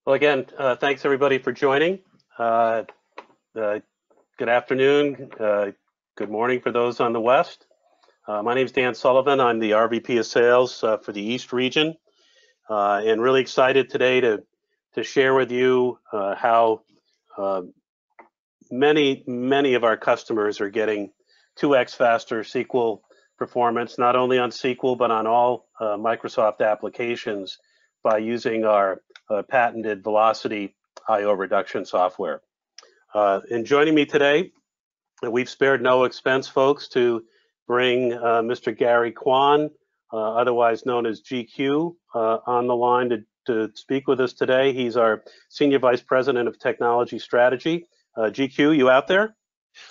Well, again, thanks everybody for joining. Uh, Good afternoon, good morning for those on the West. My name is Dan Sullivan. I'm the RVP of Sales for the East region, and really excited today to share with you how many of our customers are getting 2x faster SQL performance, not only on SQL but on all Microsoft applications by using our patented Velocity I/O reduction software. And joining me today, we've spared no expense, folks, to bring Mr. Gary Kwan, otherwise known as GQ, on the line to speak with us today. He's our Senior Vice President of Technology Strategy. GQ, you out there?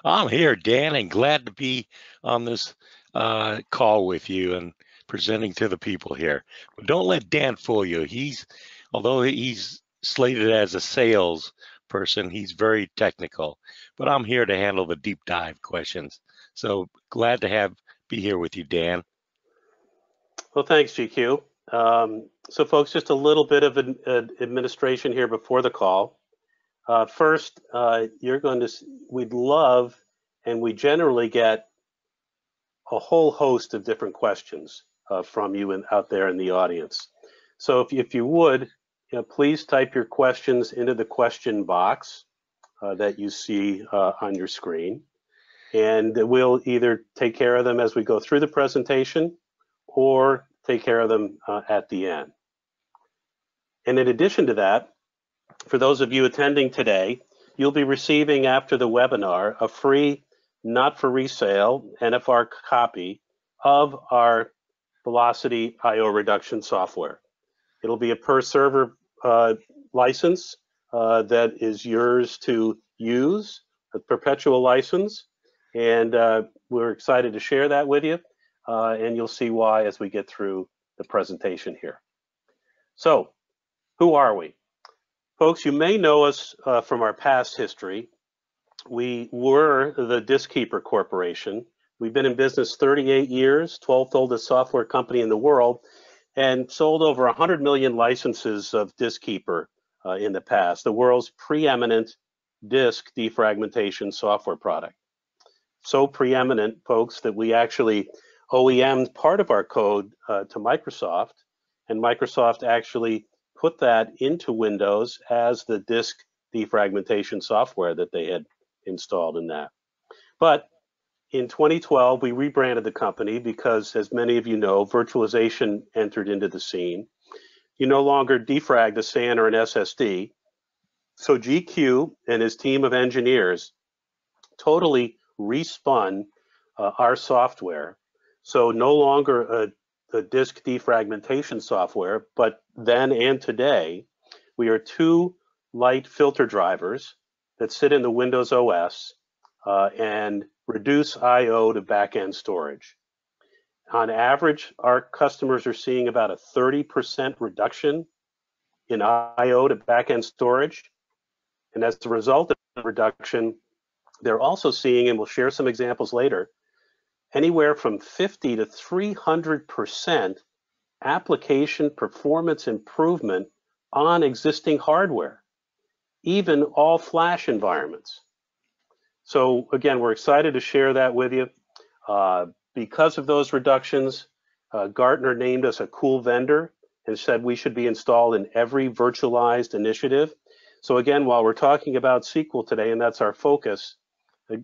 I'm here, Dan, and glad to be on this call with you and presenting to the people here. But don't let Dan fool you. Although he's slated as a sales person, he's very technical. But I'm here to handle the deep dive questions. So glad to be here with you, Dan. Well, thanks, GQ. So, folks, just a little bit of administration here before the call. First, we'd love, and we generally get a whole host of different questions from you out there in the audience. So if you would, please type your questions into the question box that you see on your screen. And we'll either take care of them as we go through the presentation or take care of them at the end. And in addition to that, for those of you attending today, you'll be receiving after the webinar a free, not for resale, NFR copy of our Velocity I/O reduction software. It'll be a per server license that is yours to use, a perpetual license, and we're excited to share that with you, and you'll see why as we get through the presentation here. So, who are we? Folks, you may know us from our past history. We were the Diskkeeper Corporation. We've been in business 38 years, 12th oldest software company in the world, and sold over 100 million licenses of Diskkeeper in the past, the world's preeminent disk defragmentation software product. So preeminent, folks, that we actually OEM'd part of our code to Microsoft, and Microsoft actually put that into Windows as the disk defragmentation software that they had installed in that. But in 2012, we rebranded the company because, as many of you know, virtualization entered into the scene. You no longer defrag the SAN or an SSD. So GQ and his team of engineers totally respun our software. So no longer a disk defragmentation software, but then and today, we are two light filter drivers that sit in the Windows OS and reduce I/O to backend storage. On average, our customers are seeing about a 30% reduction in I/O to backend storage. And as a result of the reduction, they're also seeing, and we'll share some examples later, anywhere from 50 to 300% application performance improvement on existing hardware, even all flash environments. So again, we're excited to share that with you. Because of those reductions, Gartner named us a cool vendor and said we should be installed in every virtualized initiative. So again, while we're talking about SQL today, and that's our focus,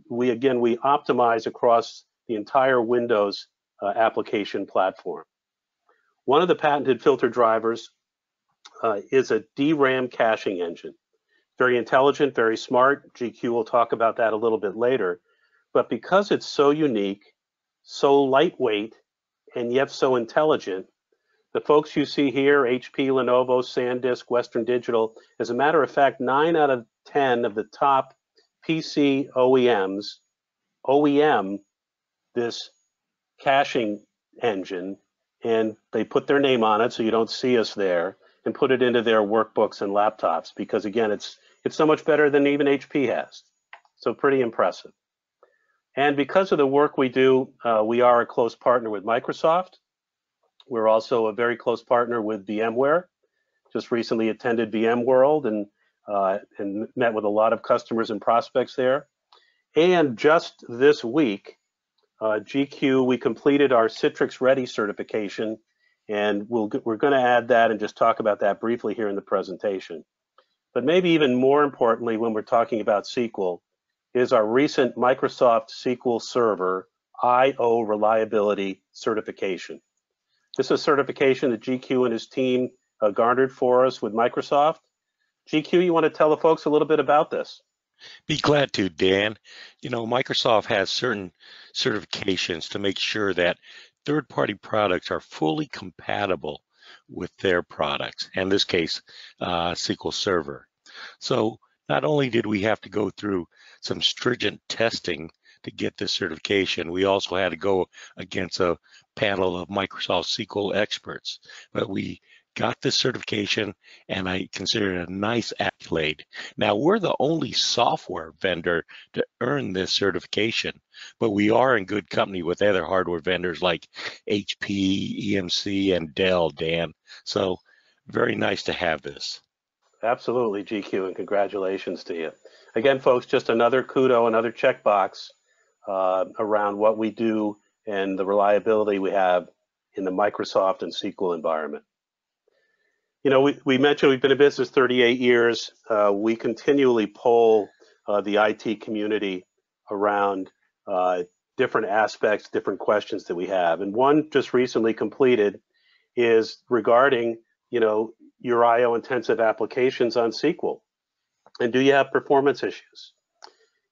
we optimize across the entire Windows application platform. One of the patented filter drivers is a DRAM caching engine. Very intelligent, very smart. GQ will talk about that a little bit later. But because it's so unique, so lightweight, and yet so intelligent, the folks you see here, HP, Lenovo, SanDisk, Western Digital, as a matter of fact, 9 out of 10 of the top PC OEMs OEM this caching engine, and they put their name on it so you don't see us there, and put it into their workbooks and laptops, because again, it's so much better than even HP has. So pretty impressive. And because of the work we do, we are a close partner with Microsoft. We're also a very close partner with VMware. Just recently attended VMworld and met with a lot of customers and prospects there. And just this week, GQ, we completed our Citrix Ready certification, and we're going to add that and just talk about that briefly here in the presentation. But maybe even more importantly, when we're talking about SQL, is our recent Microsoft SQL Server I/O reliability certification. This is a certification that GQ and his team garnered for us with Microsoft. GQ, you want to tell the folks a little bit about this? Be glad to, Dan. You know, Microsoft has certain certifications to make sure that third-party products are fully compatible with their products, in this case, SQL Server. So not only did we have to go through some stringent testing to get this certification, we also had to go against a panel of Microsoft SQL experts. But we got this certification, and I consider it a nice accolade. Now, we're the only software vendor to earn this certification, but we are in good company with other hardware vendors like HP, EMC, and Dell, Dan. So very nice to have this. Absolutely, GQ, and congratulations to you. Again, folks, just another kudo, another checkbox around what we do and the reliability we have in the Microsoft and SQL environment. You know, we mentioned we've been in business 38 years. We continually poll the IT community around different aspects, different questions that we have. And one just recently completed is regarding, you know, your I/O intensive applications on SQL. And do you have performance issues?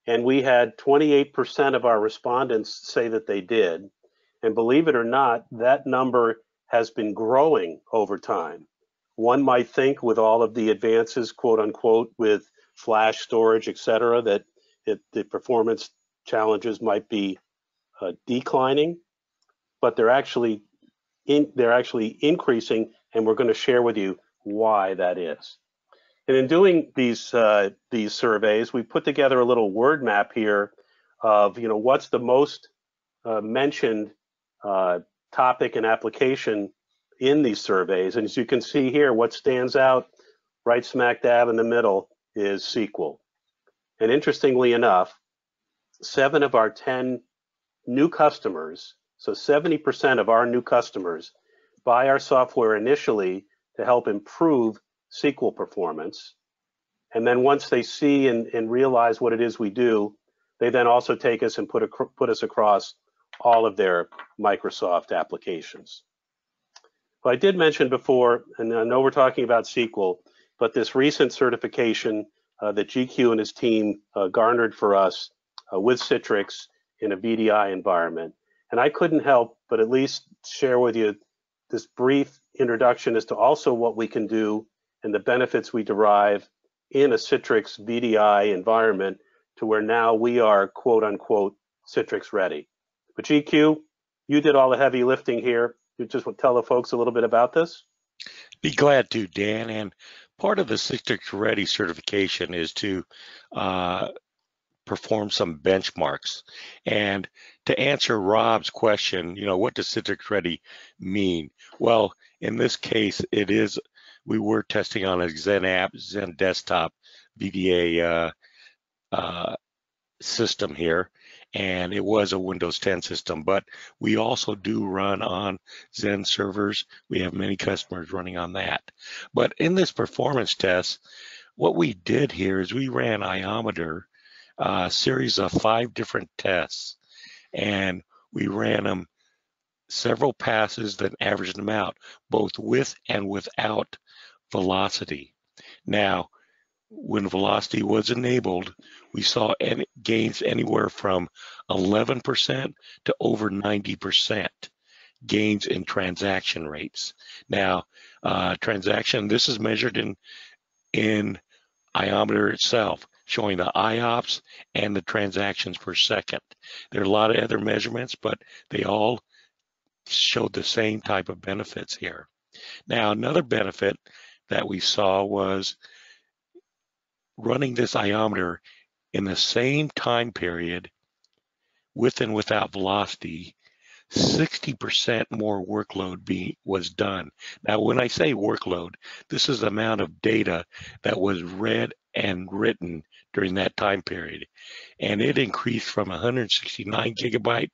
And we had 28% of our respondents say that they did. And believe it or not, that number has been growing over time. One might think with all of the advances, quote unquote, with flash storage, et cetera, that the performance challenges might be declining, but they're actually increasing, and we're going to share with you why that is. And in doing these surveys, we put together a little word map here of, you know, what's the most mentioned topic and application in these surveys. And as you can see here, what stands out right smack dab in the middle is SQL. And interestingly enough, 7 of our 10 new customers, so 70% of our new customers buy our software initially to help improve SQL performance. And then once they see and realize what it is we do, they then also take us and put us across all of their Microsoft applications. Well, I did mention before, and I know we're talking about SQL, but this recent certification that GQ and his team garnered for us with Citrix in a VDI environment. And I couldn't help but at least share with you this brief introduction as to also what we can do and the benefits we derive in a Citrix VDI environment to where now we are, quote unquote, Citrix ready. But GQ, you did all the heavy lifting here. You just want to tell the folks a little bit about this? Be glad to, Dan. And part of the Citrix Ready certification is to perform some benchmarks. And to answer Rob's question, you know, what does Citrix Ready mean? Well, in this case, we were testing on a Zen app, Zen desktop VDA system here, and it was a Windows 10 system, but we also do run on Zen servers. We have many customers running on that. But in this performance test, what we did here is we ran Iometer, a series of 5 different tests, and we ran them several passes, then averaged them out, both with and without velocity. Now, when velocity was enabled, we saw gains anywhere from 11% to over 90% gains in transaction rates. Now, this is measured in Iometer itself, showing the IOPS and the transactions per second. There are a lot of other measurements, but they all showed the same type of benefits here. Now, another benefit that we saw was running this Iometer in the same time period with and without velocity 60% more workload was done. Now, when I say workload, this is the amount of data that was read and written during that time period. And it increased from 169 gigabyte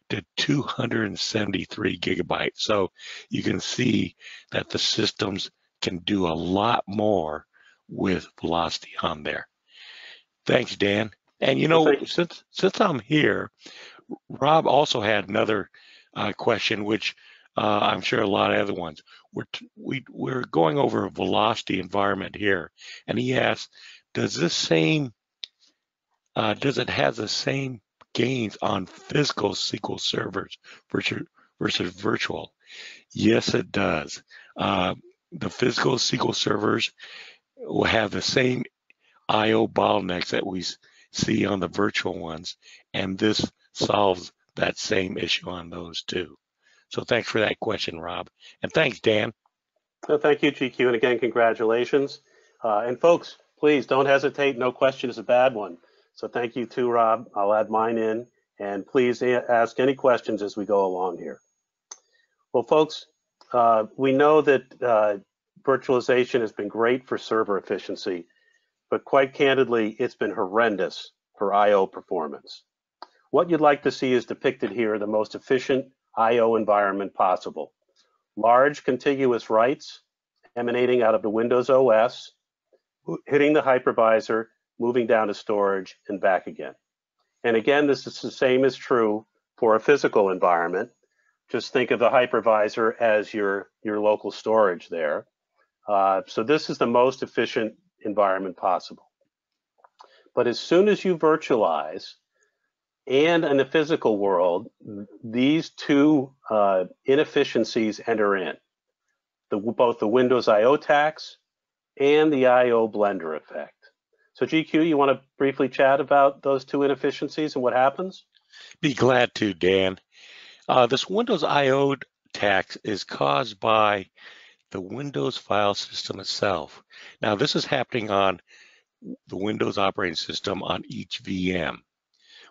to 273 gigabytes. So you can see that the systems can do a lot more with Velocity on there. Thanks, Dan. And you know, since I'm here, Rob also had another question, which I'm sure a lot of other ones. We're going over a Velocity environment here, and he asked, does it have the same gains on physical SQL servers versus virtual? Yes, it does. The physical SQL servers will have the same I/O bottlenecks that we see on the virtual ones, and this solves that same issue on those too. So thanks for that question, Rob. And thanks, Dan. Thank you, GQ, and again, congratulations. And folks, please don't hesitate. No question is a bad one. So thank you too, Rob. I'll add mine in, and please ask any questions as we go along here. Well, folks, we know that virtualization has been great for server efficiency, but quite candidly, it's been horrendous for I/O performance. What you'd like to see is depicted here the most efficient I/O environment possible. Large contiguous writes emanating out of the Windows OS, hitting the hypervisor, moving down to storage, and back again. And again, this is the same as true for a physical environment. Just think of the hypervisor as your local storage there. So this is the most efficient environment possible. But as soon as you virtualize, and in the physical world, these two inefficiencies enter in, both the Windows I/O tax and the I/O blender effect. So GQ, you want to briefly chat about those two inefficiencies and what happens? Be glad to, Dan. This Windows I/O tax is caused by the Windows file system itself. Now, this is happening on the Windows operating system on each VM.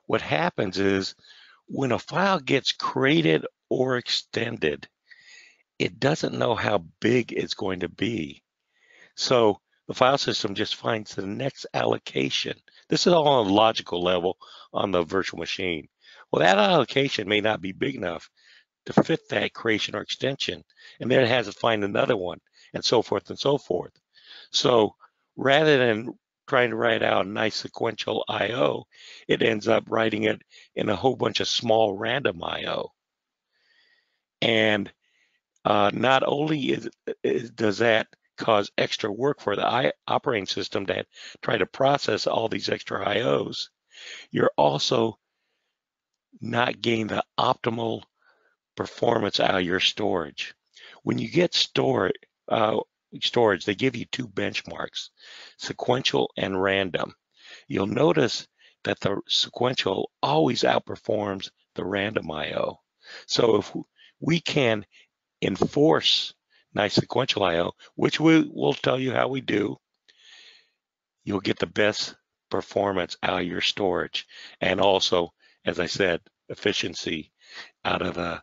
What happens is when a file gets created or extended, it doesn't know how big it's going to be. So the file system just finds the next allocation. This is all on a logical level on the virtual machine. Well, that allocation may not be big enough to fit that creation or extension, and then it has to find another one, and so forth and so forth. So rather than trying to write out a nice sequential I/O, it ends up writing it in a whole bunch of small random I/O. And not only does that cause extra work for the operating system to try to process all these extra I/Os, you're also not getting the optimal performance out of your storage. When you get storage, they give you two benchmarks, sequential and random. You'll notice that the sequential always outperforms the random I/O. So if we can enforce nice sequential I/O, which we'll tell you how we do, you'll get the best performance out of your storage. And also, as I said, efficiency out of the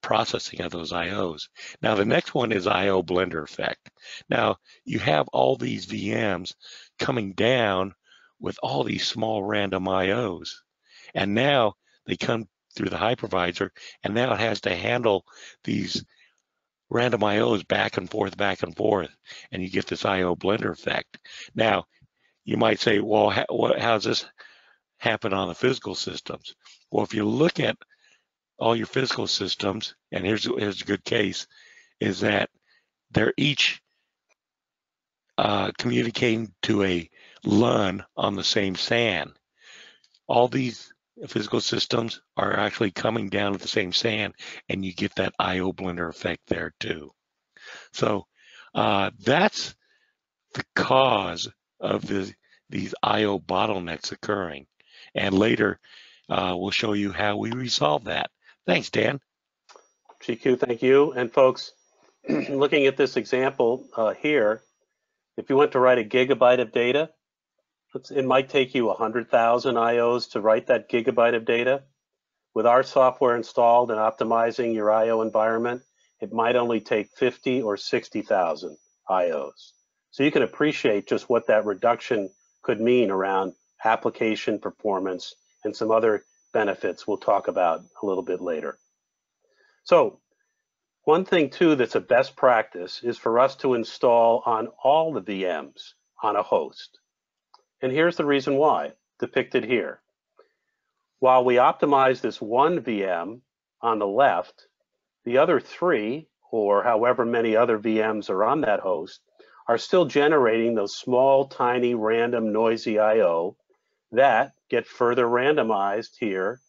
processing of those I/Os. Now, the next one is I/O blender effect. Now, you have all these VMs coming down with all these small random I/Os. And now they come through the hypervisor, and now it has to handle these random I/Os back and forth, and you get this I/O blender effect. Now, you might say, well, how does this happen on the physical systems? Well, if you look at all your physical systems, and here's a good case, is that they're each communicating to a LUN on the same SAN. All these physical systems are actually coming down to the same SAN, and you get that I/O blender effect there too. So that's the cause of these I/O bottlenecks occurring. And later, we'll show you how we resolve that. Thanks, Dan. GQ, thank you. And folks, looking at this example here, if you want to write a gigabyte of data, it might take you 100,000 I/Os to write that gigabyte of data. With our software installed and optimizing your I/O environment, it might only take 50 or 60,000 I/Os. So you can appreciate just what that reduction could mean around application performance and some other benefits we'll talk about a little bit later. So one thing too that's a best practice is for us to install on all the VMs on a host. And here's the reason why, depicted here. While we optimize this one VM on the left, the other three, or however many other VMs are on that host, are still generating those small, tiny, random, noisy I/O that get further randomized here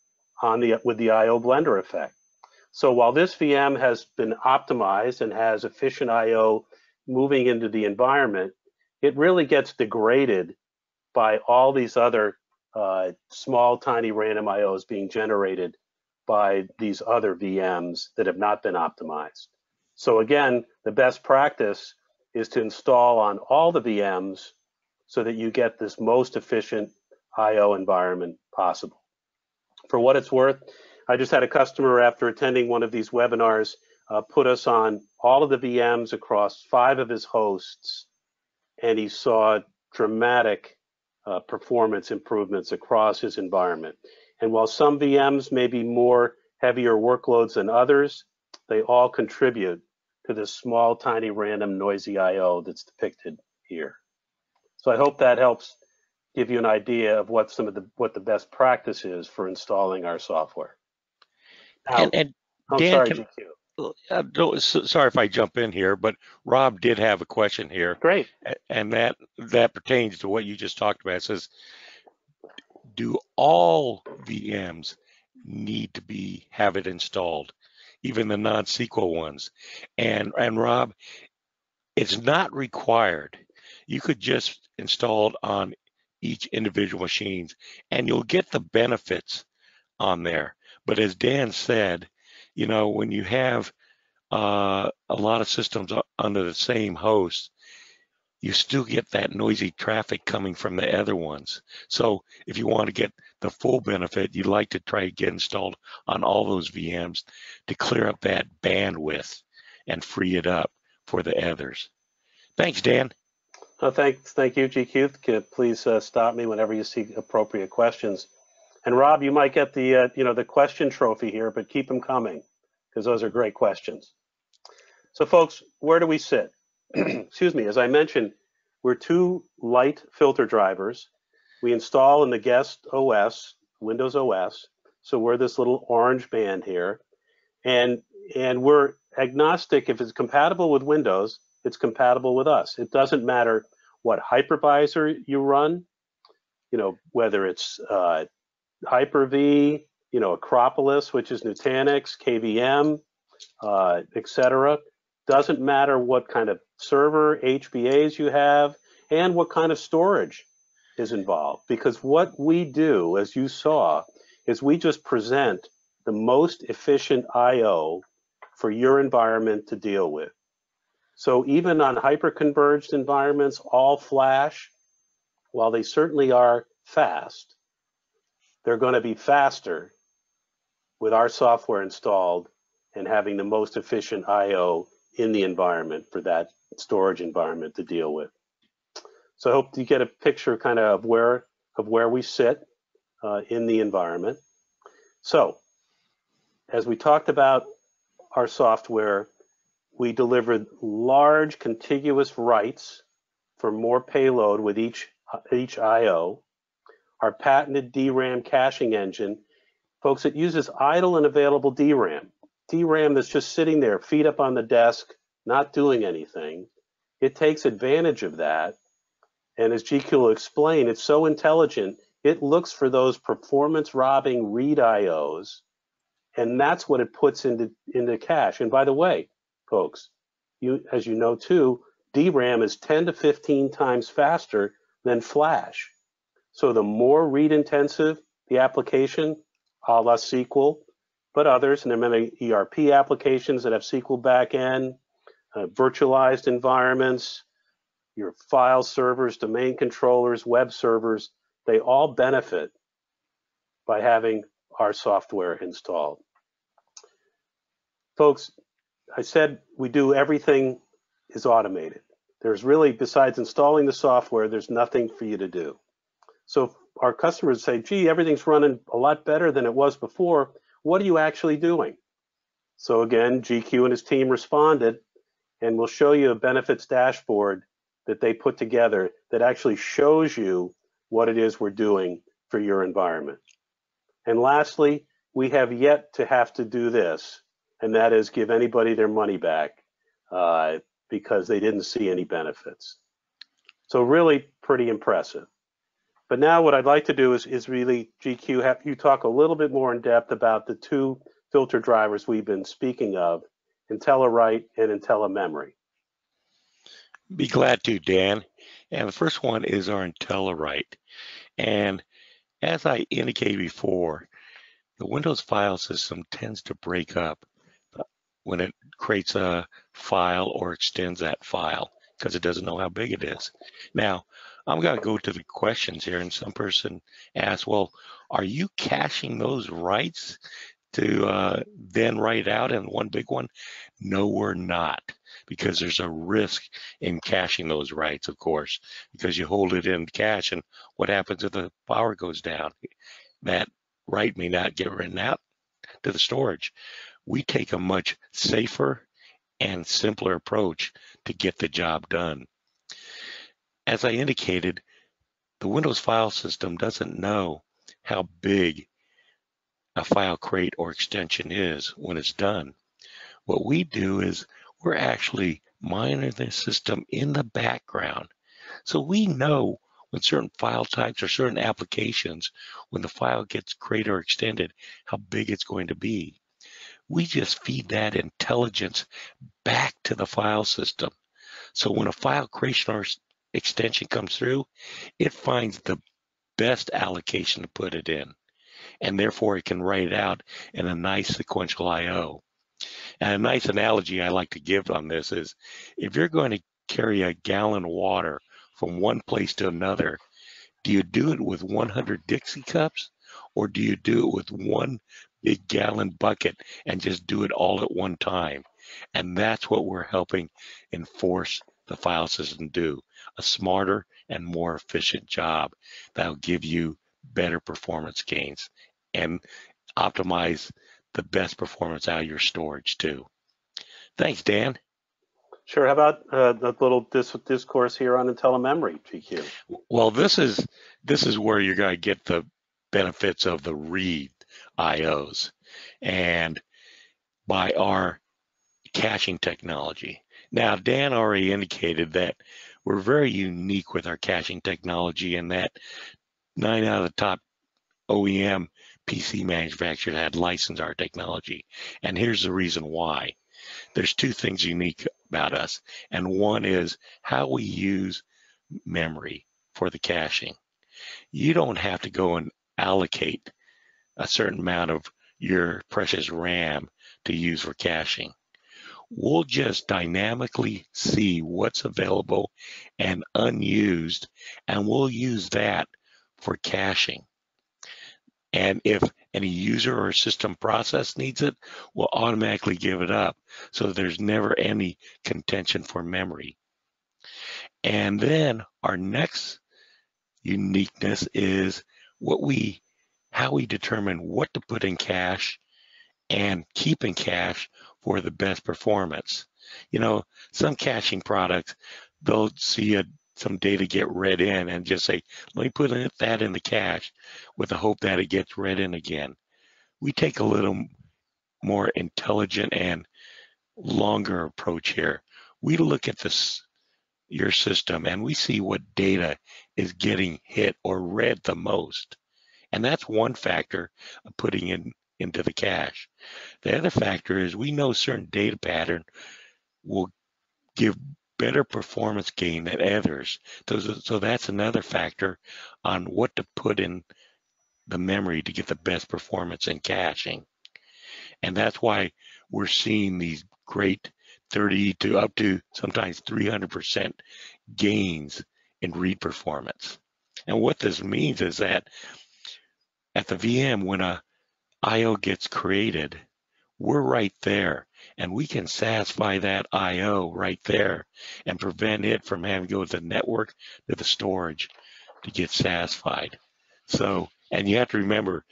with the I/O blender effect. So while this VM has been optimized and has efficient I/O moving into the environment, it really gets degraded by all these other small, tiny, random I/Os being generated by these other VMs that have not been optimized. So again, the best practice is to install on all the VMs so that you get this most efficient I/O environment possible. For what it's worth, I just had a customer after attending one of these webinars put us on all of the VMs across 5 of his hosts, and he saw dramatic performance improvements across his environment. And while some VMs may be more heavier workloads than others, they all contribute to this small, tiny, random, noisy I/O that's depicted here. So I hope that helps give you an idea of what the best practice is for installing our software. Now, And I'm Dan, sorry, GQ. sorry if I jump in here, but Rob did have a question here. Great. And that pertains to what you just talked about. It says, do all VMs need to have it installed, even the non-SQL ones? And Rob, it's not required. You could just install it on each individual machines, and you'll get the benefits on there. But as Dan said, you know, when you have a lot of systems under the same host, you still get that noisy traffic coming from the other ones. So if you want to get the full benefit, you'd like to try to get installed on all those VMs to clear up that bandwidth and free it up for the others. Thanks, Dan. Thank you, GQ. Please stop me whenever you see appropriate questions. And Rob, you might get the the question trophy here, but keep them coming because those are great questions. So folks, where do we sit? Excuse me, as I mentioned, we're 2 light filter drivers. We install in the guest OS, Windows OS. So we're this little orange band here. And we're agnostic. If it's compatible with Windows, it's compatible with us. It doesn't matter what hypervisor you run, whether it's Hyper-V, Acropolis, which is Nutanix, KVM, etc. Doesn't matter what kind of server, HBAs you have, and what kind of storage is involved. Because what we do, as you saw, is we just present the most efficient I/O for your environment to deal with. So even on hyper-converged environments, all flash, while they certainly are fast, they're going to be faster with our software installed and having the most efficient I/O in the environment for that storage environment to deal with. So I hope you get a picture kind of where we sit in the environment. So as we talked about our software, we delivered large contiguous writes for more payload with each I/O. Our patented DRAM caching engine, folks, it uses idle and available DRAM. DRAM that's just sitting there, feet up on the desk, not doing anything. It takes advantage of that. And as GQ will explain, it's so intelligent, it looks for those performance-robbing read IOs, and that's what it puts into cache. And by the way, folks, as you know too, DRAM is 10 to 15 times faster than flash. So the more read-intensive the application, a la SQL, but others, and there are many ERP applications that have SQL backend, virtualized environments, your file servers, domain controllers, web servers, they all benefit by having our software installed. Folks, I said we do everything is automated. There's really, besides installing the software, there's nothing for you to do. So our customers say, gee, everything's running a lot better than it was before. What are you actually doing? So again, GQ and his team responded, and we'll show you a benefits dashboard that they put together that actually shows you what it is we're doing for your environment. And lastly, we have yet to have to do this, and that is give anybody their money back because they didn't see any benefits. So really pretty impressive. But now what I'd like to do is really, GQ, have you talk a little bit more in depth about the two filter drivers we've been speaking of, IntelliWrite and IntelliMemory. Be glad to, Dan. And the first one is our IntelliWrite. And as I indicated before, the Windows file system tends to break up when it creates a file or extends that file because it doesn't know how big it is. Now, I'm going to go to the questions here, and some person asked, well, are you caching those writes to then write out in one big one? No, we're not, because there's a risk in caching those writes, of course, because you hold it in cache, and what happens if the power goes down? That write may not get written out to the storage. We take a much safer and simpler approach to get the job done. As I indicated, the Windows file system doesn't know how big a file crate or extension is when it's done. What we do is we're actually monitoring the system in the background. So we know when certain file types or certain applications, when the file gets created or extended, how big it's going to be. We just feed that intelligence back to the file system. So when a file creation or extension comes through, it finds the best allocation to put it in, and therefore it can write it out in a nice sequential I/O. And a nice analogy I like to give on this is, if you're going to carry a gallon of water from one place to another, do you do it with 100 Dixie cups, or do you do it with one big gallon bucket and just do it all at one time? And that's what we're helping enforce the file system do, a smarter and more efficient job that'll give you better performance gains and optimize the best performance out of your storage too. Thanks, Dan. Sure. How about the little discourse here on IntelliMemory, GQ? Well, this is where you're going to get the benefits of the read IOs, and by our caching technology. Now, Dan already indicated that we're very unique with our caching technology, and that 9 out of the top OEM PC manufacturers had licensed our technology. And here's the reason why. There's two things unique about us, and one is how we use memory for the caching. You don't have to go and allocate a certain amount of your precious RAM to use for caching. We'll just dynamically see what's available and unused, and we'll use that for caching. And if any user or system process needs it, we'll automatically give it up, so there's never any contention for memory. And then our next uniqueness is how we determine what to put in cache and keep in cache for the best performance. You know, some caching products, they'll see some data get read in and just say, let me put that in the cache with the hope that it gets read in again. We take a little more intelligent and longer approach here. We look at your system and we see what data is getting hit or read the most. And that's one factor of putting into the cache. The other factor is we know certain data pattern will give better performance gain than others. So that's another factor on what to put in the memory to get the best performance in caching. And that's why we're seeing these great 30 to up to sometimes 300% gains in read performance. And what this means is that at the VM, when a IO gets created, we're right there, and we can satisfy that IO right there and prevent it from having to go to the network to the storage to get satisfied. So, and you have to remember,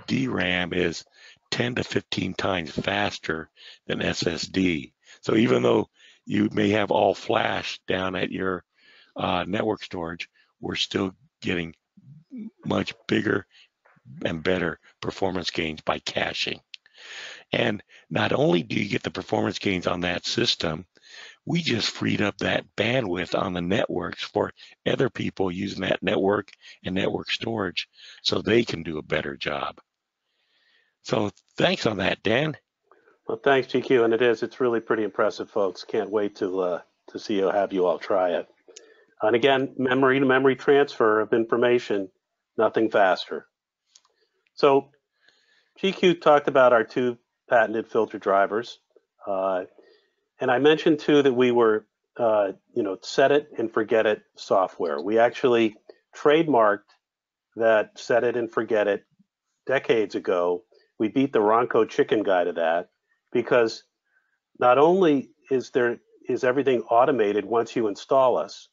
DRAM is 10 to 15 times faster than SSD. So even though you may have all flash down at your network storage, we're still getting much bigger and better performance gains by caching. And not only do you get the performance gains on that system, we just freed up that bandwidth on the networks for other people using that network and network storage so they can do a better job. So thanks on that, Dan. Well, thanks, GQ, and it's really pretty impressive, folks. Can't wait to see you, have you all try it. And again, memory to memory transfer of information, nothing faster. So GQ talked about our 2 patented filter drivers, and I mentioned too that we were, set it and forget it software. We actually trademarked that set it and forget it decades ago. We beat the Ronco chicken guy to that because not only is everything automated once you install us.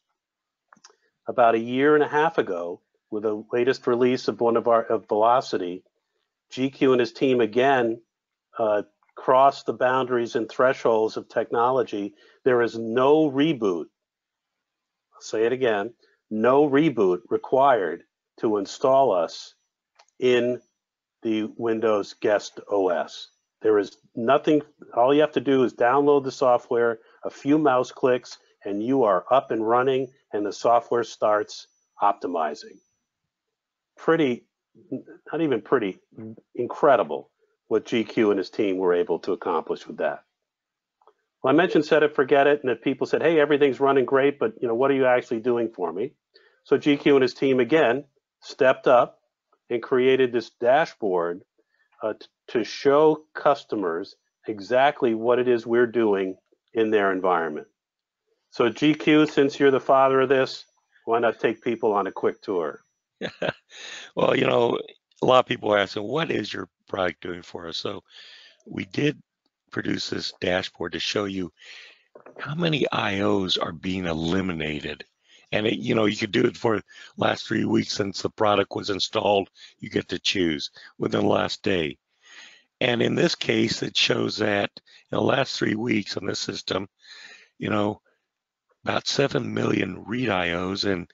About a year and a half ago, with the latest release of of Velocity, GQ and his team again crossed the boundaries and thresholds of technology. There is no reboot. I'll say it again, no reboot required to install us in the Windows guest OS. There is nothing, all you have to do is download the software, a few mouse clicks, and you are up and running, and the software starts optimizing. Pretty, not even pretty, incredible what GQ and his team were able to accomplish with that. Well, I mentioned set it, forget it, and that people said, hey, everything's running great, but what are you actually doing for me? So GQ and his team again stepped up and created this dashboard to show customers exactly what it is we're doing in their environment. So GQ, since you're the father of this, why not take people on a quick tour? Well, a lot of people are asking, what is your product doing for us? So we did produce this dashboard to show you how many IOs are being eliminated. And you could do it for the last 3 weeks since the product was installed. You get to choose within the last day. And in this case, it shows that in the last 3 weeks on this system, about 7 million read IOs and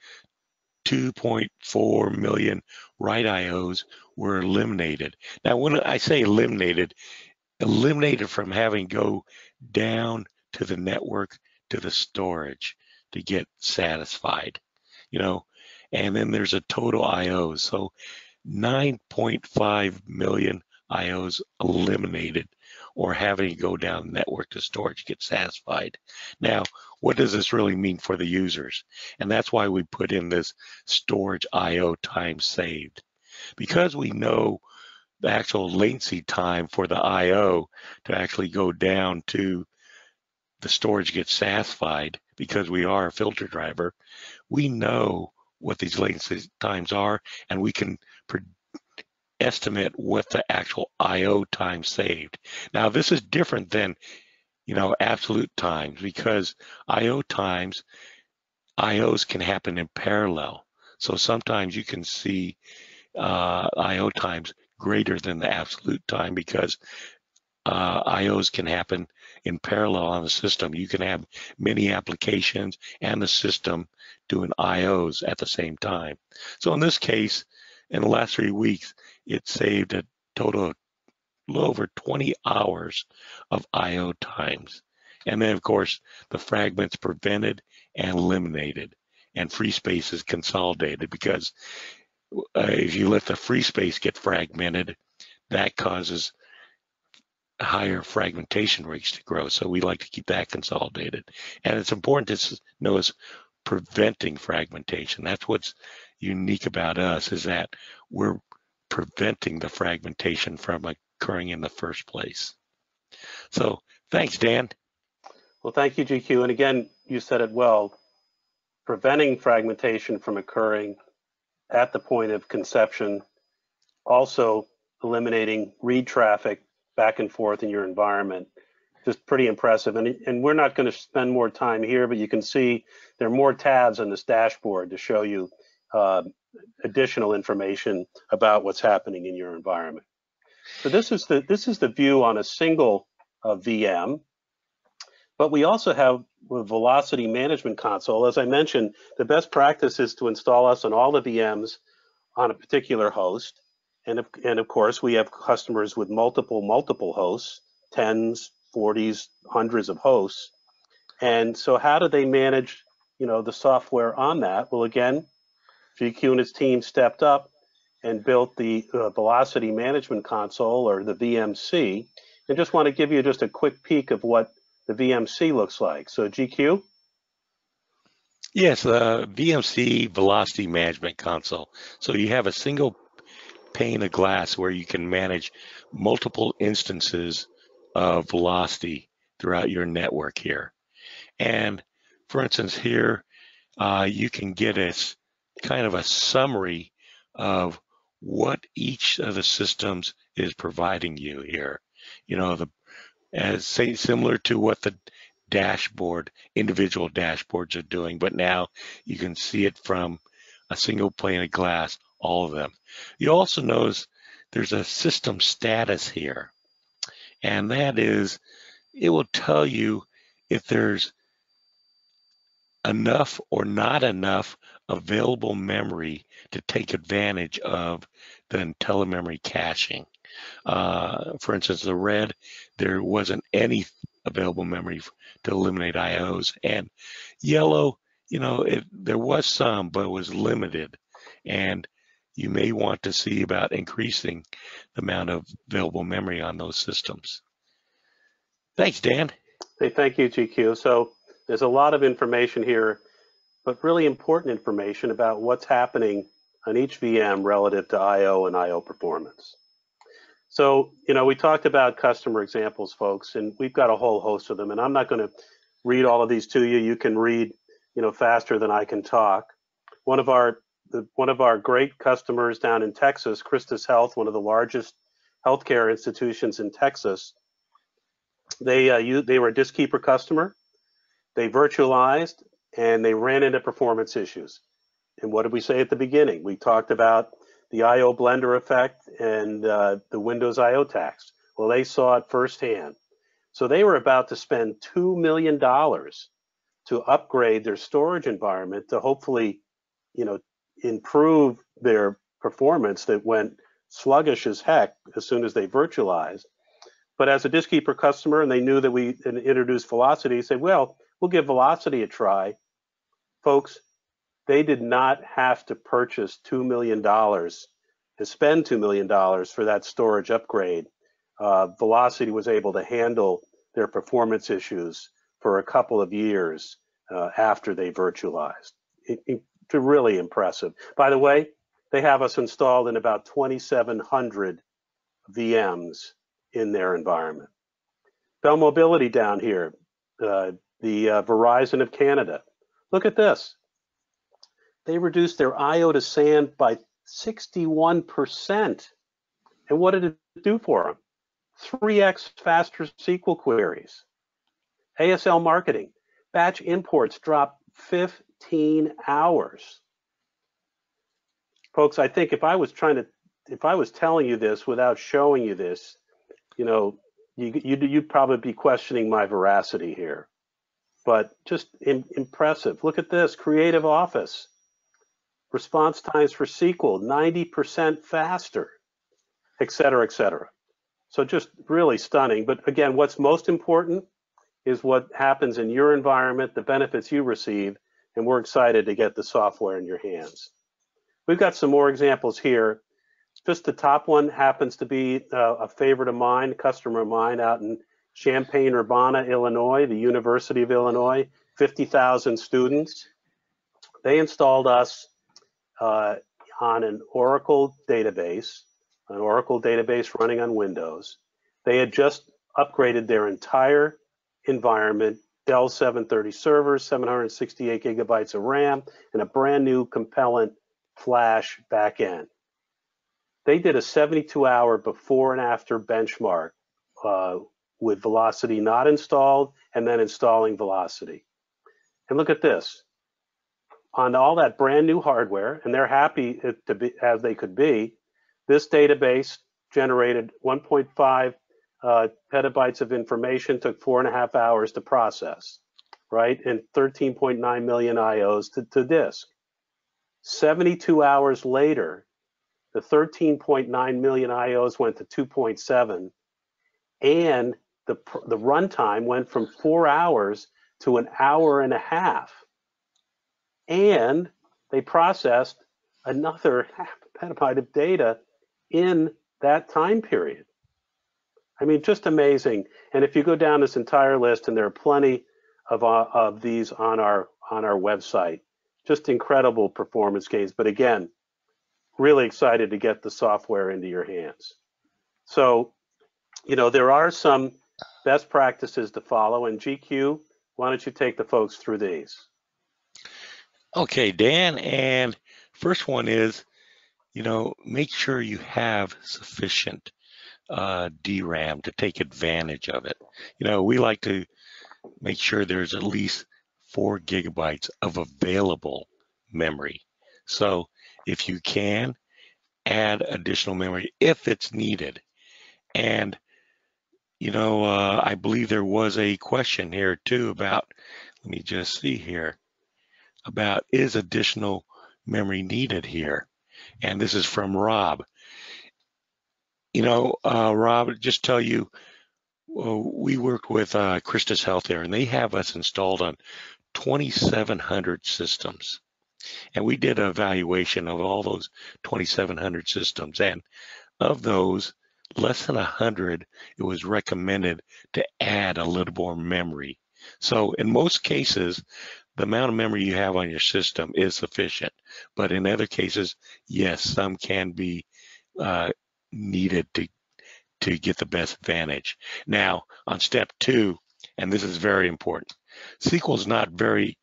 2.4 million write IOs were eliminated. Now, when I say eliminated from having to go down to the network to the storage to get satisfied, and then there's a total IOs. So 9.5 million IOs eliminated or having to go down network to storage to get satisfied. Now, what does this really mean for the users? And that's why we put in this storage IO time saved. Because we know the actual latency time for the IO to actually go down to the storage gets satisfied, because we are a filter driver, we know what these latency times are, and we can estimate what the actual IO time saved. Now, this is different than, absolute times, because IOs can happen in parallel. So sometimes you can see IO times greater than the absolute time, because IOs can happen in parallel on the system. You can have many applications and the system doing IOs at the same time. So in this case, in the last 3 weeks, it saved a total of a little over 20 hours of IO times. And then, of course, the fragments prevented and eliminated, and free space is consolidated, because if you let the free space get fragmented, that causes higher fragmentation rates to grow. So we like to keep that consolidated. And it's important to know is preventing fragmentation. That's what's unique about us, is that we're preventing the fragmentation from occurring in the first place. So thanks, Dan. Well, thank you, GQ. And again, you said it well, preventing fragmentation from occurring at the point of conception, also eliminating read traffic back and forth in your environment. Just pretty impressive. And we're not going to spend more time here, but you can see there are more tabs on this dashboard to show you additional information about what's happening in your environment. So this is the view on a single VM, but we also have a Velocity Management Console. As I mentioned, the best practice is to install us on all the VMs on a particular host. And of course, we have customers with multiple hosts, tens, 40s, hundreds of hosts. And so how do they manage, the software on that? Well, again, GQ and his team stepped up and built the Velocity Management Console, or the VMC. And just want to give you just a quick peek of what the VMC looks like. So GQ? Yes, VMC Velocity Management Console. So you have a single pane of glass where you can manage multiple instances of velocity throughout your network here. And for instance, here you can get a kind of a summary of what each of the systems is providing you here. Similar to what the individual dashboards are doing, but now you can see it from a single pane of glass, all of them. You also notice there's a system status here, and that is, it will tell you if there's enough or not enough available memory to take advantage of the IntelliMemory caching. For instance, the red, there wasn't any available memory to eliminate IOs, and yellow, there was some, but it was limited, and you may want to see about increasing the amount of available memory on those systems. Thanks, Dan. Hey, thank you, GQ. So there's a lot of information here, but really important information about what's happening on each VM relative to IO and IO performance. So, we talked about customer examples, folks, and we've got a whole host of them, and I'm not going to read all of these to you. You can read, faster than I can talk. One of our great customers down in Texas, Christus Health, one of the largest healthcare institutions in Texas, they were a Diskkeeper customer. They virtualized, and they ran into performance issues. And what did we say at the beginning? We talked about the IO blender effect and the Windows IO tax. Well, they saw it firsthand. So they were about to spend $2 million to upgrade their storage environment to hopefully, improve their performance that went sluggish as heck as soon as they virtualized. But as a Diskkeeper customer, and they knew that we introduced Velocity, they said, well, we'll give Velocity a try. Folks, they did not have to purchase $2 million, to spend $2 million for that storage upgrade. Velocity was able to handle their performance issues for a couple of years after they virtualized. It's really impressive. By the way, they have us installed in about 2,700 VMs in their environment. Bell Mobility down here, the Verizon of Canada. Look at this. They reduced their IO to SAN by 61%. And what did it do for them? 3x faster SQL queries. ASL Marketing, batch imports dropped 15 hours. Folks, I think if I was telling you this without showing you this, you'd probably be questioning my veracity here. But just impressive. Look at this, Creative Office. Response times for SQL, 90% faster, et cetera, et cetera. So just really stunning. But again, what's most important is what happens in your environment, the benefits you receive, and we're excited to get the software in your hands. We've got some more examples here. Just the top one happens to be a favorite of mine, a customer of mine out in Champaign-Urbana, Illinois, the University of Illinois, 50,000 students. They installed us on an Oracle database running on Windows. They had just upgraded their entire environment, Dell 730 servers, 768 gigabytes of RAM, and a brand new compellant flash backend. They did a 72-hour before and after benchmark with Velocity not installed and then installing Velocity. And look at this. On all that brand new hardware, and they're happy to be as they could be, this database generated 1.5 petabytes of information, took 4.5 hours to process, right? And 13.9 million IOs to disk. 72 hours later, the 13.9 million IOs went to 2.7, and the runtime went from 4 hours to an hour and a half. And they processed another half petabyte of data in that time period. I mean, just amazing. And if you go down this entire list, and there are plenty of these on our website, just incredible performance gains. But again, really excited to get the software into your hands. So, you know, there are some best practices to follow. And GQ, why don't you take the folks through these? Okay, Dan, and first one is, you know, make sure you have sufficient DRAM to take advantage of it. You know, we like to make sure there's at least 4 gigabytes of available memory. So if you can, add additional memory if it's needed. And, you know, I believe there was a question here too about, let me just see here, about is additional memory needed here? And this is from Rob. You know, Rob, just tell you, we worked with Christus Health there, and they have us installed on 2,700 systems. And we did an evaluation of all those 2,700 systems. And of those, less than 100, it was recommended to add a little more memory. So in most cases, the amount of memory you have on your system is sufficient. But in other cases, yes, some can be needed to get the best advantage. Now, on step 2, and this is very important, SQL is not very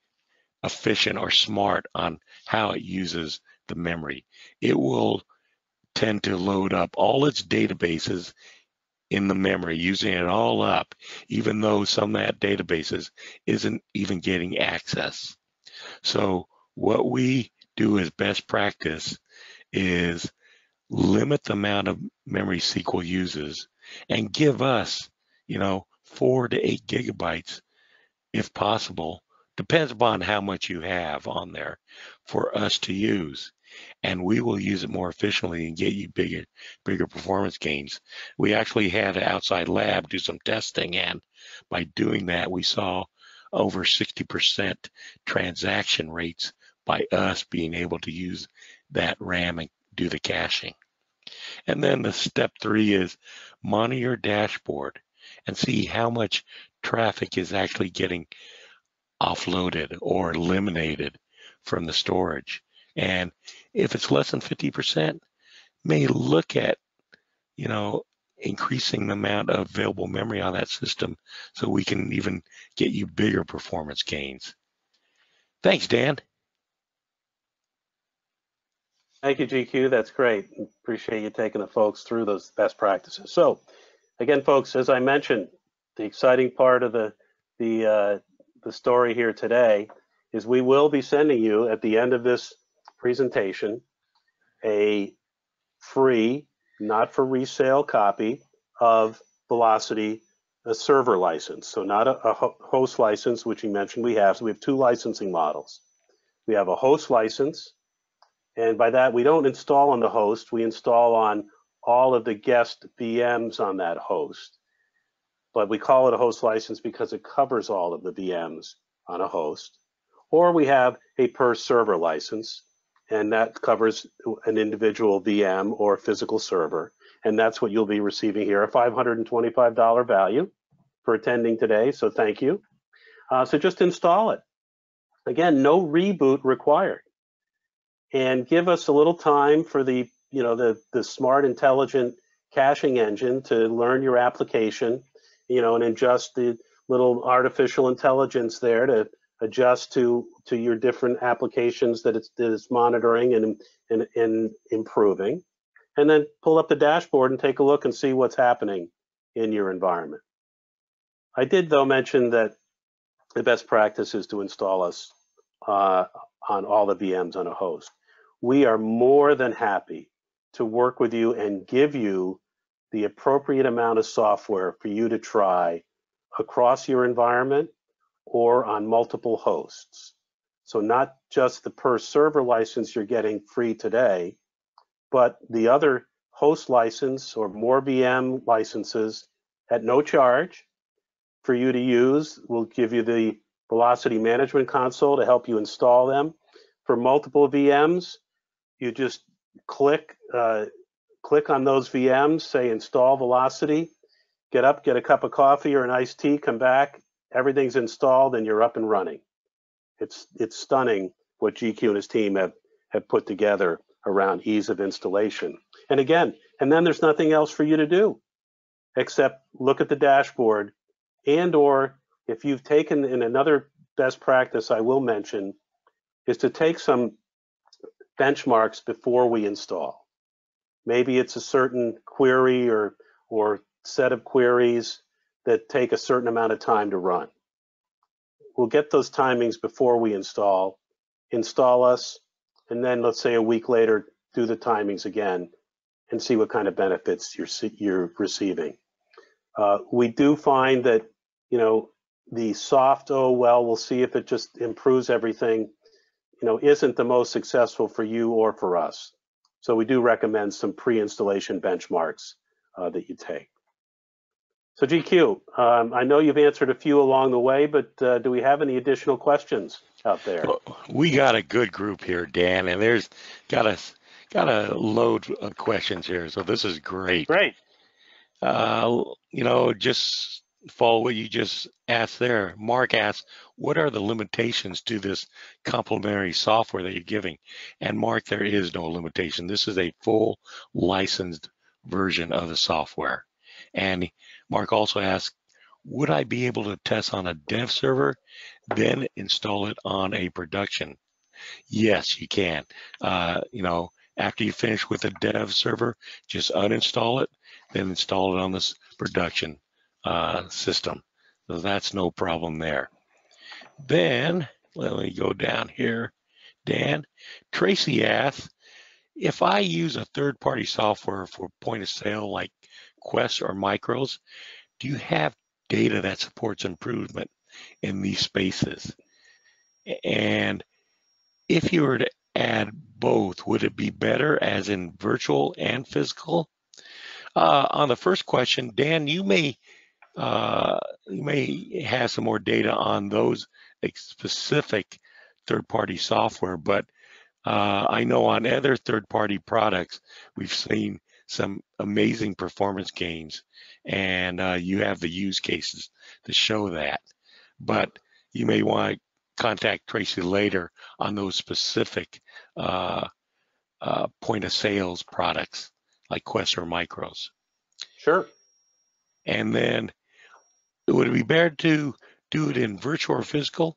efficient or smart on how it uses the memory. It will tend to load up all its databases in the memory, using it all up, even though some of that databases isn't even getting access. So what we do as best practice is limit the amount of memory SQL uses and give us, you know, 4 to 8 gigabytes if possible, depends upon how much you have on there, for us to use. And we will use it more efficiently and get you bigger performance gains. We actually had an outside lab do some testing, and by doing that, we saw over 60% transaction rates by us being able to use that RAM and do the caching. And then the step 3 is monitor your dashboard and see how much traffic is actually getting offloaded or eliminated from the storage. And if it's less than 50%, may look at, you know, increasing the amount of available memory on that system so we can even get you bigger performance gains. Thanks, Dan. Thank you, GQ. That's great. Appreciate you taking the folks through those best practices. So, again, folks, as I mentioned, the exciting part of the story here today is we will be sending you at the end of this presentation a free, not for resale copy of Velocity, a server license. So not a host license, which you mentioned we have. So we have 2 licensing models. We have a host license, and by that we don't install on the host, we install on all of the guest VMs on that host. But we call it a host license because it covers all of the VMs on a host. Or we have a per server license, and that covers an individual VM or physical server. And that's what you'll be receiving here, a $525 value for attending today, so thank you. So just install it. Again, no reboot required. And give us a little time for the, you know, the smart, intelligent caching engine to learn your application, you know, and adjust the little artificial intelligence there to adjust to your different applications that it's monitoring and improving. and then pull up the dashboard and take a look and see what's happening in your environment. I did, though, mention that the best practice is to install us on all the VMs on a host. We are more than happy to work with you and give you the appropriate amount of software for you to try across your environment or on multiple hosts. So not just the per server license you're getting free today, but the other host license or more VM licenses at no charge for you to use. We'll give you the Velocity Management Console to help you install them. For multiple VMs, you just click on those VMs, say install Velocity, get up, get a cup of coffee or an iced tea, come back, everything's installed and you're up and running. It's stunning what GQ and his team have put together around ease of installation. And again, and then there's nothing else for you to do except look at the dashboard, and or if you've taken, in another best practice I will mention, is to take some benchmarks before we install. Maybe it's a certain query or set of queries that take a certain amount of time to run. We'll get those timings before we install us, and then let's say a week later, do the timings again and see what kind of benefits you're receiving. We do find that, the soft, oh, well, we'll see if it just improves everything, isn't the most successful for you or for us. So we do recommend some pre-installation benchmarks that you take. So GQ, I know you've answered a few along the way, but do we have any additional questions out there? We got a good group here, Dan, and there's got a load of questions here, so this is great. Great. Just follow what you just asked there. Mark asked, what are the limitations to this complementary software that you're giving? And Mark, there is no limitation. This is a full licensed version of the software. And Mark also asked, would I be able to test on a dev server, then install it on a production? Yes, you can. After you finish with a dev server, just uninstall it, then install it on this production system. So that's no problem there. Then, let me go down here. Dan, Tracy asks, if I use a third-party software for point of sale like Quest or Micros, do you have data that supports improvement in these spaces? And if you were to add both, would it be better as in virtual and physical? On the first question, Dan, you may have some more data on those specific third-party software, but I know on other third-party products, we've seen some amazing performance gains, and you have the use cases to show that. But you may want to contact Tracy later on those specific point of sales products like Quest or Micros. Sure. And then would it be better to do it in virtual or physical?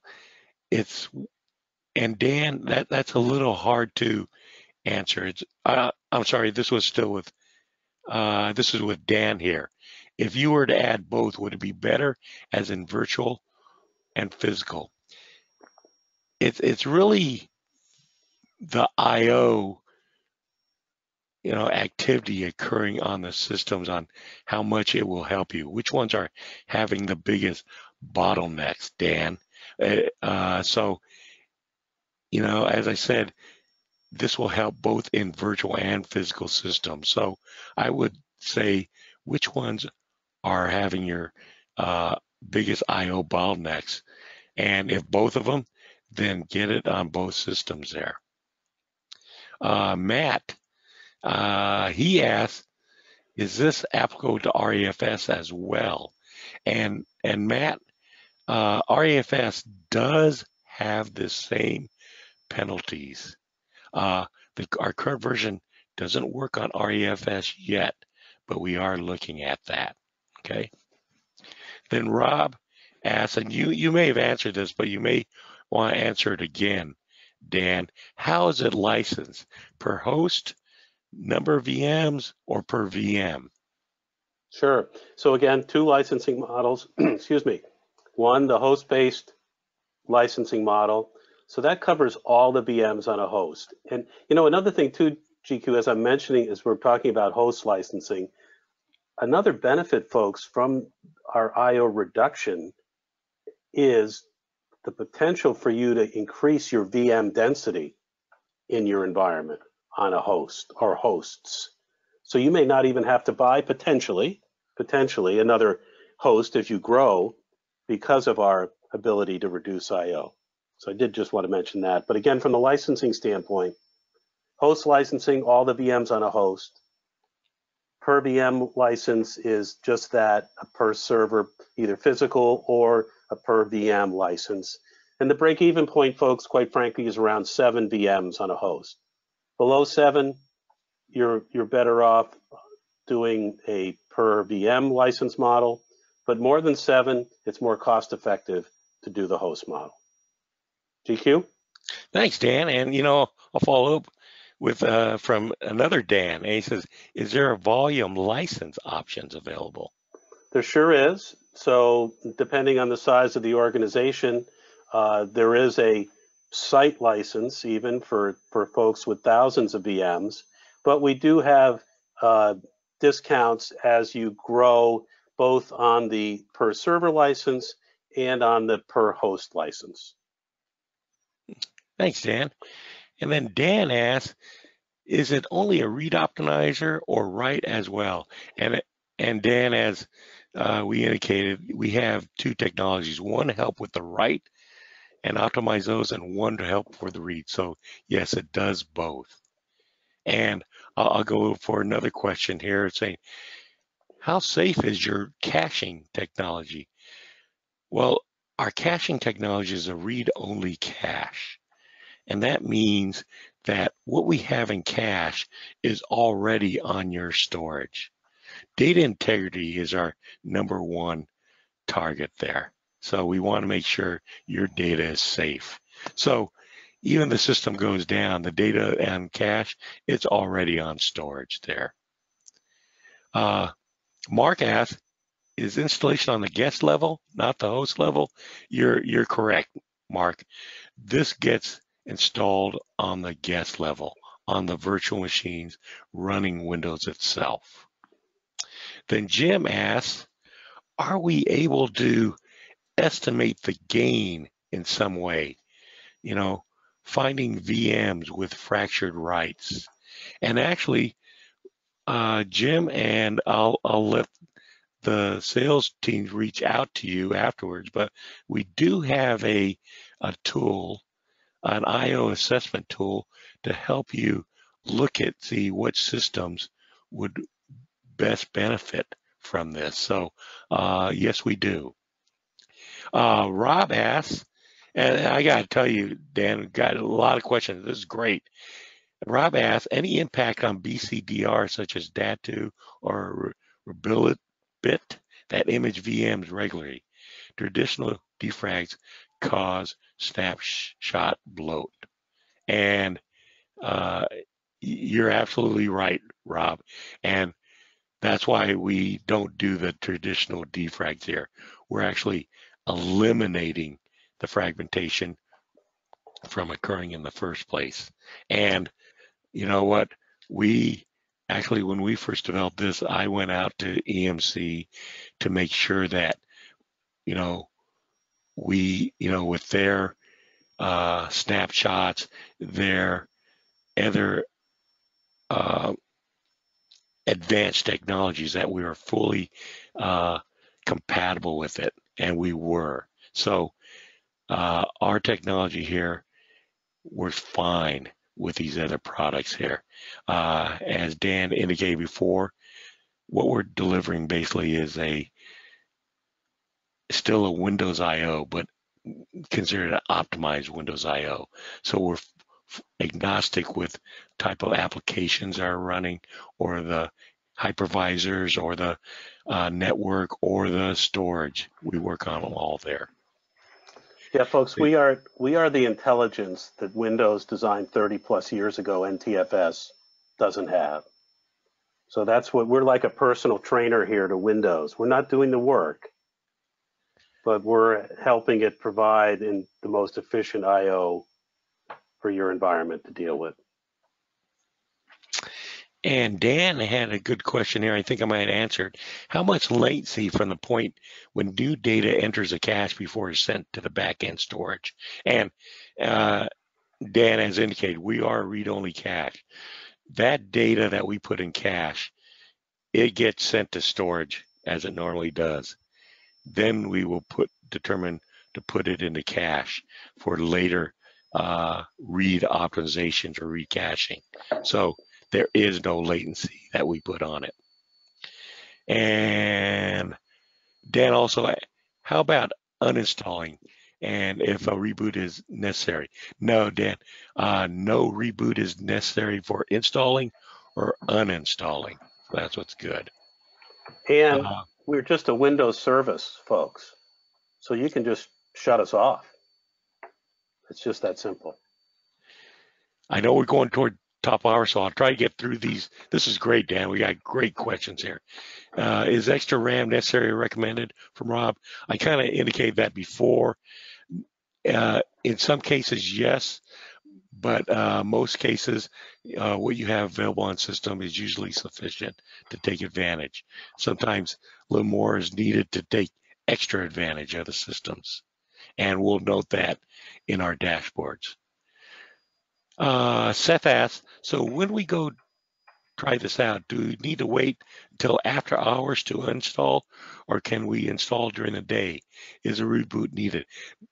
And Dan, that's a little hard to answer. I'm sorry, this is with Dan here. If you were to add both, would it be better as in virtual and physical? It's really the I/O activity occurring on the systems on how much it will help you. Which ones are having the biggest bottlenecks, Dan? So, as I said, this will help both in virtual and physical systems. So I would say which ones are having your biggest I/O bottlenecks. And if both of them, then get it on both systems there. Matt, he asked, is this applicable to RAFS as well? And Matt, RAFS does have the same penalties. Our current version doesn't work on RAFS yet, but we are looking at that, okay? Then Rob asks, and you may have answered this, but you may want to answer it again, Dan. How is it licensed? Per host, number of VMs or per VM? Sure. So again, two licensing models, excuse me. One, the host-based licensing model. So that covers all the VMs on a host. And another thing too, GQ, as I'm mentioning, is we're talking about host licensing. Another benefit, folks, from our IO reduction is the potential for you to increase your VM density in your environment on a host or hosts. So you may not even have to buy potentially another host as you grow because of our ability to reduce IO. So I did just want to mention that. But again, from the licensing standpoint, host licensing, all the VMs on a host. Per VM license is just that, a per server, either physical or a per VM license. And the break-even point, folks, quite frankly, is around 7 VMs on a host. Below 7, you're better off doing a per VM license model, but more than 7, it's more cost-effective to do the host model. GQ? Thanks, Dan. And I'll follow up with from another Dan. And he says, "Is there a volume license options available?" There sure is. So depending on the size of the organization, there is a site license even for folks with thousands of VMs, but we do have discounts as you grow both on the per server license and on the per host license. Thanks, Dan. And then Dan asks, "Is it only a read optimizer or write as well?" And Dan, as we indicated, we have two technologies: one to help with the write and optimize those, and one to help for the read. So yes, it does both. And I'll go for another question here, saying, "How safe is your caching technology?" Well, our caching technology is a read-only cache. And that means that what we have in cache is already on your storage. Data integrity is our number one target there. So we want to make sure your data is safe. So even the system goes down, the data and cache, it's already on storage there. Mark asks, "Is installation on the guest level, not the host level?" You're correct, Mark. This gets installed on the guest level, on the virtual machines running Windows itself. Then Jim asks, "Are we able to estimate the gain in some way? Finding VMs with fractured writes." And actually, Jim, and I'll let the sales teams reach out to you afterwards, but we do have a tool, an IO assessment tool, to help you see what systems would best benefit from this. So yes, we do. Rob asks, and I got to tell you, Dan, we've got a lot of questions. This is great. Rob asks, "Any impact on BCDR such as DATU or rebooting that image VMs regularly? Traditional defrags cause snapshot bloat." And you're absolutely right, Rob. And that's why we don't do the traditional defrags here. We're actually eliminating the fragmentation from occurring in the first place. And you know what? We actually, when we first developed this, I went out to EMC to make sure that, we, with their snapshots, their other advanced technologies, that we were fully compatible with it, and we were. So our technology here works fine with these other products here. As Dan indicated before, what we're delivering basically is still a Windows IO, but considered an optimized Windows IO. So we're agnostic with type of applications are running, or the hypervisors, or the network, or the storage. We work on them all there. Yeah, folks, we are the intelligence that Windows designed 30 plus years ago, NTFS, doesn't have. So that's what we're like, a personal trainer here to Windows. We're not doing the work, but we're helping it provide in the most efficient I/O for your environment to deal with. And Dan had a good question here. I think I might answer it. How much latency from the point when new data enters a cache before it's sent to the backend storage? And Dan has indicated we are a read-only cache. That data that we put in cache, it gets sent to storage as it normally does. Then we will determine to put it into cache for later read optimizations or recaching. So there is no latency that we put on it. And Dan also, how about uninstalling and if a reboot is necessary? No, Dan, no reboot is necessary for installing or uninstalling. That's what's good. And we're just a Windows service, folks. So you can just shut us off. It's just that simple. I know we're going toward top hour, so I'll try to get through these. This is great, Dan. We got great questions here. Is extra RAM necessary or recommended from Rob? I kind of indicated that before. In some cases, yes, but most cases, what you have available on system is usually sufficient to take advantage. Sometimes a little more is needed to take extra advantage of the systems, and we'll note that in our dashboards. Seth asks, so when we go try this out, do we need to wait until after hours to install, or can we install during the day? Is a reboot needed?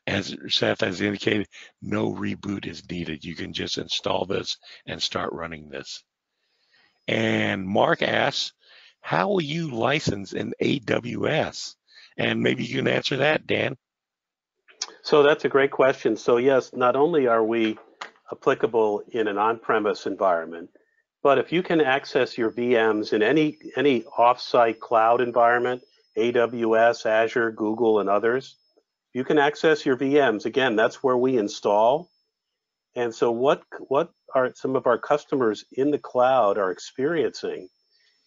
As Seth has indicated, no reboot is needed. You can just install this and start running this. And Mark asks, how will you license in AWS? And maybe you can answer that, Dan. So that's a great question. So yes, not only are we applicable in an on-premise environment, but if you can access your VMs in any off-site cloud environment, AWS, Azure, Google, and others, you can access your VMs. Again, that's where we install. And so what are some of our customers in the cloud are experiencing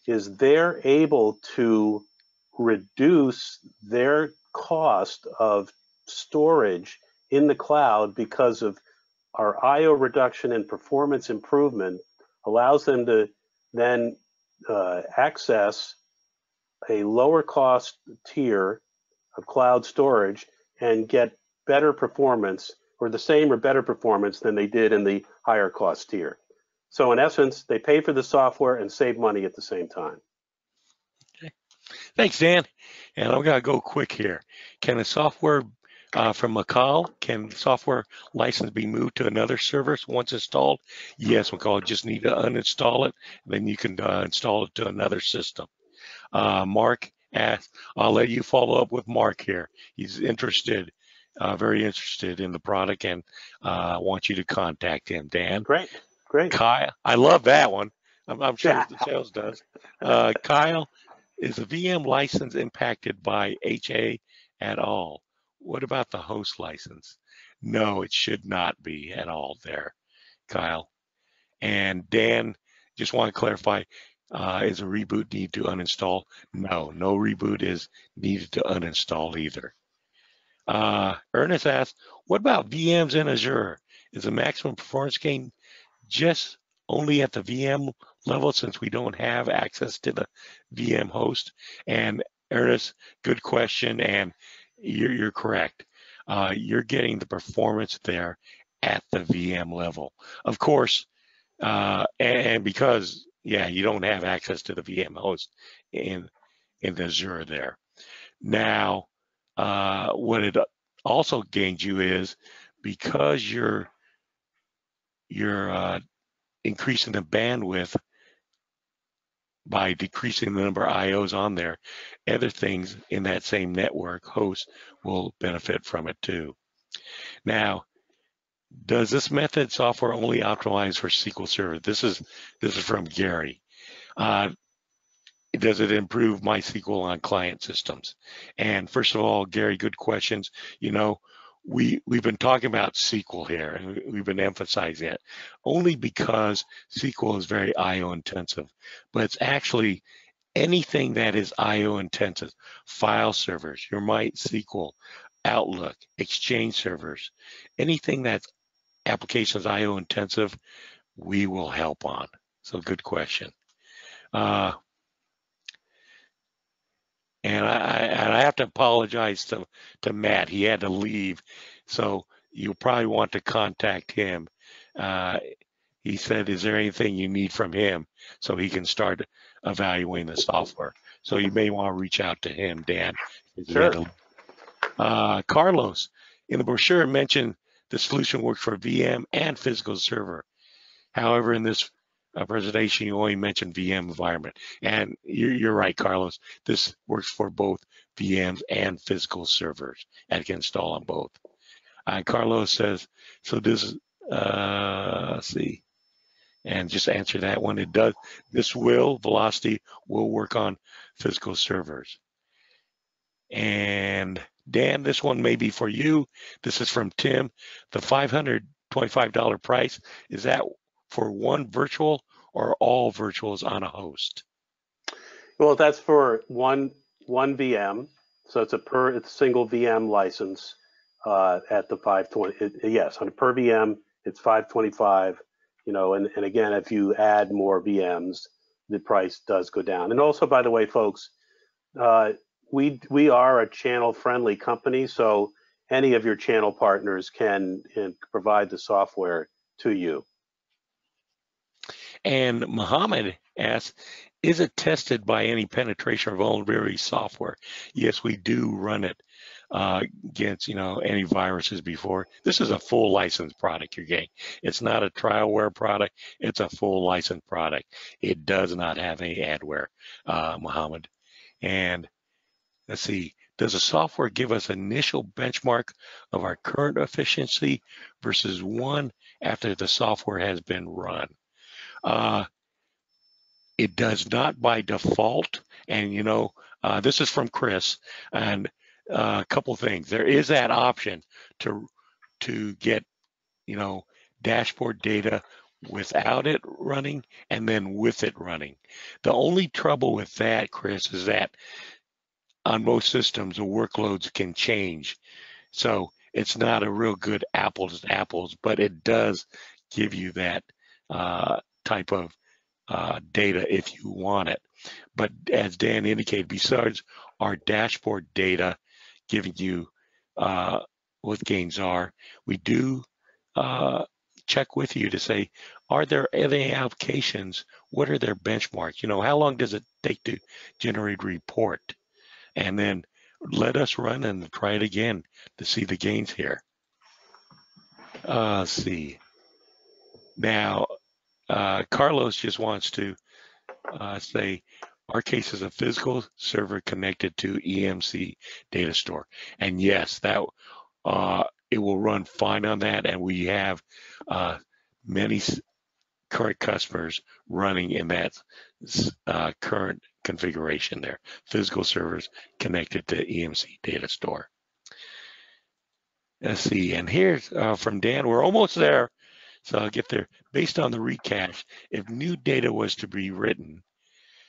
is they're able to reduce their cost of storage in the cloud because of our I/O reduction and performance improvement allows them to then access a lower cost tier of cloud storage and get better performance, or the same or better performance than they did in the higher cost tier. So in essence, they pay for the software and save money at the same time. Okay. Thanks, Dan. And I'm going to go quick here. Can a software from McCall, can software license be moved to another service once installed? Yes, McCall, just need to uninstall it, then you can install it to another system. Mark asks, I'll let you follow up with Mark here. He's interested, very interested in the product, and wants you to contact him, Dan. Great. Kyle, I love that one. I'm sure the sales does. Kyle, is the VM license impacted by HA at all? What about the host license? No, it should not be at all there, Kyle. And Dan, just want to clarify, is a reboot need to uninstall? No, no reboot is needed to uninstall either. Ernest asks, what about VMs in Azure? Is the maximum performance gain just only at the VM level since we don't have access to the VM host? And Ernest, good question, and you're correct. You're getting the performance there at the VM level. Of course, and because, yeah, you don't have access to the VM host in Azure there. Now, what it also gains you is because you're increasing the bandwidth by decreasing the number of IOs on there, other things in that same network host will benefit from it too. Now, does this method software only optimize for SQL Server? This is from Gary. Does it improve MySQL on client systems? And first of all, Gary, good questions. You know, we've been talking about SQL here, and we've been emphasizing it only because SQL is very I/O intensive, but it's actually anything that is I/O intensive, file servers, your MySQL, Outlook, Exchange servers, anything that's applications I/O intensive, we will help on. So good question. And I have to apologize to Matt. He had to leave, so you'll probably want to contact him. He said, "Is there anything you need from him so he can start evaluating the software?" So you may want to reach out to him, Dan. Sure. Carlos, in the brochure, mentioned the solution works for VM and physical server. However, in this presentation, you only mentioned VM environment. And you're right, Carlos. This works for both VMs and physical servers and can install on both. Carlos says, so this is, let's see, and just answer that one. It does, Velocity will work on physical servers. And Dan, this one may be for you. This is from Tim. The $525 price, is that for one virtual or all virtuals on a host? Well, that's for one VM. So it's a single VM license at the 520. Yes, on a per VM, it's 525. And again, if you add more VMs, the price does go down. And also, by the way, folks, we are a channel-friendly company, so any of your channel partners can provide the software to you. And Mohammed asks, is it tested by any penetration or vulnerability software? Yes, we do run it against any viruses before. This is a full licensed product you're getting. It's not a trialware product. It's a full licensed product. It does not have any adware, Mohammed. And let's see, does the software give us initial benchmark of our current efficiency versus one after the software has been run? It does not by default. And, this is from Chris. And a couple things. There is that option to get, dashboard data without it running and then with it running. The only trouble with that, Chris, is that on most systems, the workloads can change. So it's not a real good apples to apples, but it does give you that type of data if you want it. But as Dan indicated, besides our dashboard data giving you what gains are, we do check with you to say, are there any applications? What are their benchmarks? How long does it take to generate a report? And then let us run and try it again to see the gains here. Let's see. Now, Carlos just wants to say, our case is a physical server connected to EMC data store. And yes, that it will run fine on that. And we have many current customers running in that current configuration there. Physical servers connected to EMC data store. Let's see, and here's from Dan, we're almost there. So I'll get there. Based on the recache, if new data was to be written,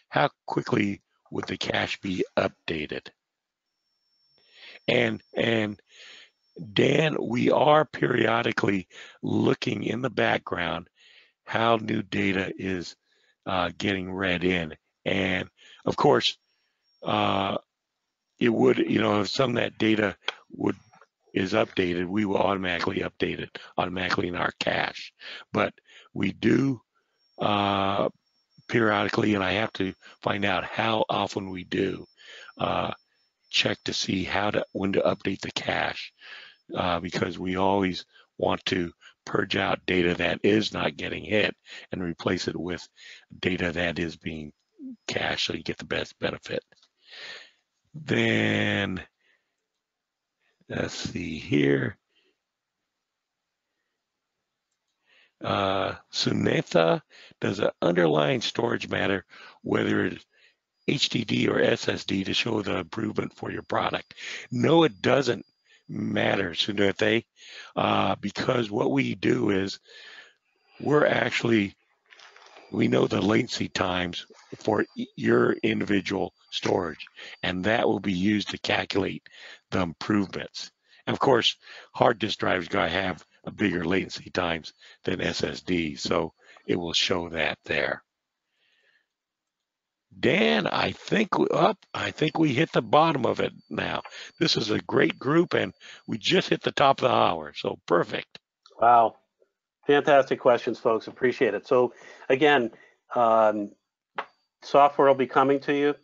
how quickly would the cache be updated? And Dan, we are periodically looking in the background how new data is getting read in. And of course, it would, if some of that data is updated, we will automatically update it automatically in our cache. But we do periodically, and I have to find out how often we do check to see when to update the cache, because we always want to purge out data that is not getting hit and replace it with data that is being cached so you get the best benefit. Then let's see here. Sunetha, does an underlying storage matter whether it's HDD or SSD to show the improvement for your product? No, it doesn't, matters, don't they? Because what we do is we know the latency times for your individual storage, and that will be used to calculate the improvements. And of course, hard disk drives got to have a bigger latency times than SSD, so it will show that there. Dan, I think we hit the bottom of it now. This is a great group, and we just hit the top of the hour, so perfect. Wow. Fantastic questions, folks. Appreciate it. So again, software will be coming to you.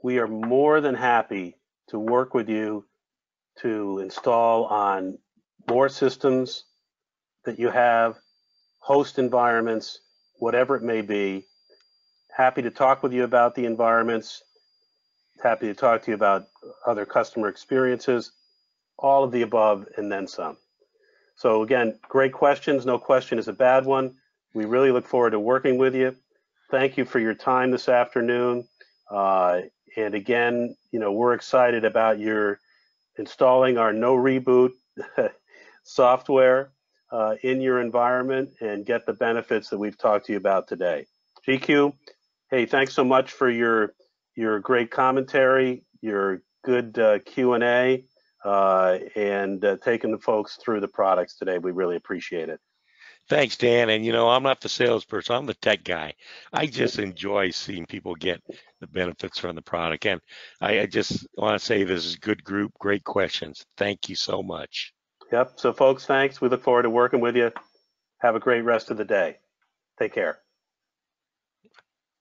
We are more than happy to work with you to install on more systems that you have, host environments, whatever it may be. Happy to talk with you about the environments. Happy to talk to you about other customer experiences, all of the above and then some. So again, great questions. No question is a bad one. We really look forward to working with you. Thank you for your time this afternoon. And again, we're excited about your installing our no reboot software in your environment and get the benefits that we've talked to you about today. GQ, hey, thanks so much for your great commentary, your good Q&A, and taking the folks through the products today. We really appreciate it. Thanks, Dan. And I'm not the salesperson, I'm the tech guy. I just enjoy seeing people get the benefits from the product. And I just want to say this is a good group, great questions. Thank you so much. Yep. So folks, thanks. We look forward to working with you. Have a great rest of the day. Take care.